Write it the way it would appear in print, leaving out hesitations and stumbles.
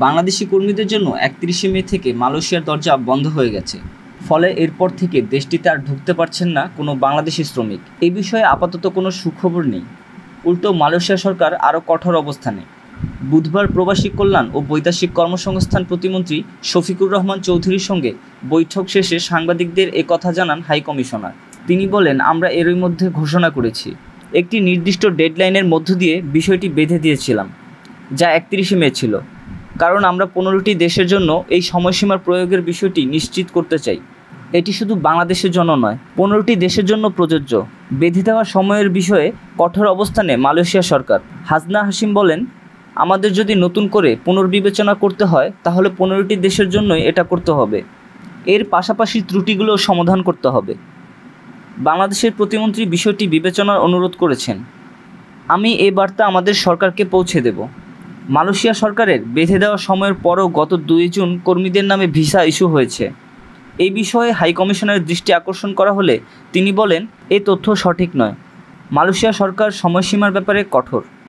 বাংলাদেশি কর্মীদের জন্য ৩১ মে থেকে মালয়েশিয়ার দরজা বন্ধ হয়ে গেছে। ফলে এরপর থেকে দেশটিতে আর ঢুকতে পারছেন না কোনো বাংলাদেশি শ্রমিক। এই বিষয়ে আপাতত কোনো সুখবর নেই। উল্টো মালয়েশিয়া সরকার আরও কঠোর অবস্থানে। বুধবার প্রবাসী কল্যাণ ও বৈদেশিক কর্মসংস্থান প্রতিমন্ত্রী শফিকুর রহমান চৌধুরীর সঙ্গে বৈঠক শেষে সাংবাদিকদের একথা জানান হাই কমিশনার। তিনি বলেন, আমরা এরই মধ্যে ঘোষণা করেছি, একটি নির্দিষ্ট ডেডলাইনের মধ্য দিয়ে বিষয়টি বেঁধে দিয়েছিলাম, যা ৩১ মে ছিল। কারণ আমরা ১৫টি দেশের জন্য এই সময়সীমার প্রয়োগের বিষয়টি নিশ্চিত করতে চাই। এটি শুধু বাংলাদেশের জন্য নয়, ১৫টি দেশের জন্য প্রযোজ্য। বেঁধে দেওয়া সময়ের বিষয়ে কঠোর অবস্থানে মালয়েশিয়া সরকার। হাসনা হাশিম বলেন, আমাদের যদি নতুন করে পুনর্বিবেচনা করতে হয় তাহলে ১৫টি দেশের জন্যই এটা করতে হবে। এর পাশাপাশি ত্রুটিগুলো সমাধান করতে হবে। বাংলাদেশের প্রতিমন্ত্রী বিষয়টি বিবেচনার অনুরোধ করেছেন। আমি এ বার্তা আমাদের সরকারকে পৌঁছে দেব। মালয়েশিয়া সরকারের বেঁধে দেওয়া সময়ের পরও গত ২ জুন কর্মীদের নামে ভিসা ইস্যু হয়েছে। এই বিষয়ে হাই কমিশনারের দৃষ্টি আকর্ষণ করা হলে তিনি বলেন, এ তথ্য সঠিক নয়। মালয়েশিয়া সরকার সময়সীমার ব্যাপারে কঠোর।